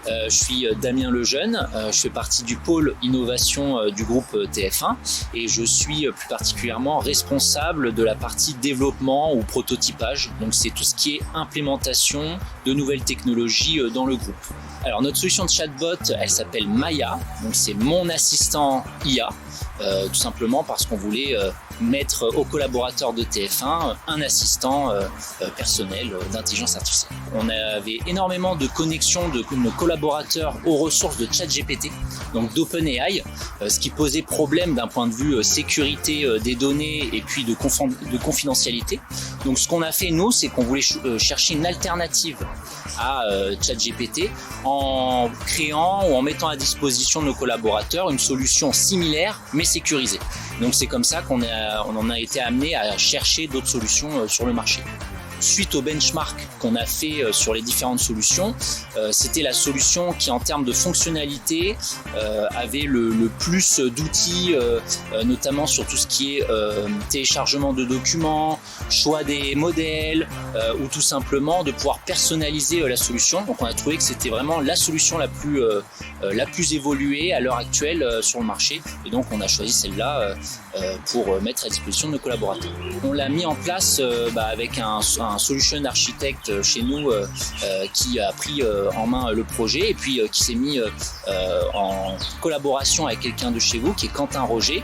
Je suis Damien Lejeune, je fais partie du pôle innovation du groupe TF1 et je suis plus particulièrement responsable de la partie développement ou prototypage. Donc c'est tout ce qui est implémentation de nouvelles technologies dans le groupe. Alors notre solution de chatbot, elle s'appelle Maya, donc c'est mon assistant IA, tout simplement parce qu'on voulait mettre aux collaborateurs de TF1 un assistant personnel d'intelligence artificielle. On avait énormément de connexions de nos collaborateurs aux ressources de ChatGPT, donc d'OpenAI, ce qui posait problème d'un point de vue sécurité des données et puis de confidentialité. Donc ce qu'on a fait nous, c'est qu'on voulait chercher une alternative à ChatGPT en créant ou en mettant à disposition de nos collaborateurs une solution similaire mais sécurisée. Donc c'est comme ça qu'on en a été amené à chercher d'autres solutions sur le marché. Suite au benchmark qu'on a fait sur les différentes solutions, c'était la solution qui en termes de fonctionnalité avait le plus d'outils, notamment sur tout ce qui est téléchargement de documents, choix des modèles ou tout simplement de pouvoir personnaliser la solution. Donc on a trouvé que c'était vraiment la solution la plus évoluée à l'heure actuelle sur le marché et donc on a choisi celle-là pour mettre à disposition de nos collaborateurs. On l'a mis en place avec un solution architecte chez nous qui a pris en main le projet et puis qui s'est mis en collaboration avec quelqu'un de chez vous qui est Quentin Roger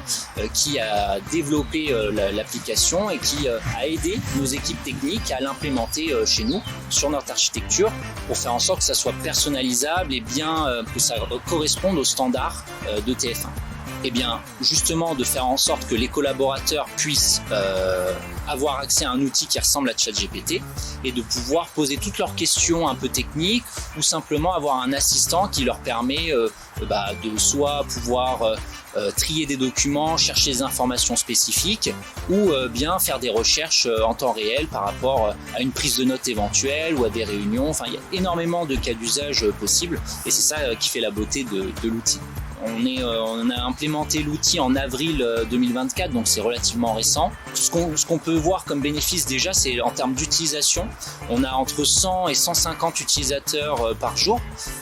qui a développé l'application et qui a aidé nos équipes techniques à l'implémenter chez nous sur notre architecture pour faire en sorte que ça soit personnalisable et bien que ça corresponde aux standards de TF1. Et bien justement de faire en sorte que les collaborateurs puissent avoir accès à un outil qui ressemble à ChatGPT et de pouvoir poser toutes leurs questions un peu techniques ou simplement avoir un assistant qui leur permet de soit pouvoir trier des documents, chercher des informations spécifiques ou bien faire des recherches en temps réel par rapport à une prise de notes éventuelle ou à des réunions. Enfin, il y a énormément de cas d'usage possibles et c'est ça qui fait la beauté de l'outil. On a implémenté l'outil en avril 2024, donc c'est relativement récent. Ce qu'on peut voir comme bénéfice déjà, c'est en termes d'utilisation. On a entre 100 et 150 utilisateurs par jour,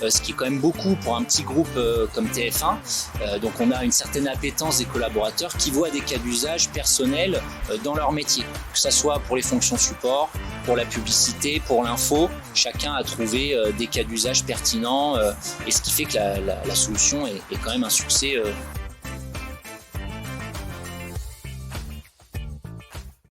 ce qui est quand même beaucoup pour un petit groupe comme TF1. Donc on a une certaine appétence des collaborateurs qui voient des cas d'usage personnels dans leur métier, que ce soit pour les fonctions support, pour la publicité, pour l'info. Chacun a trouvé des cas d'usage pertinents et ce qui fait que la solution est quand même un succès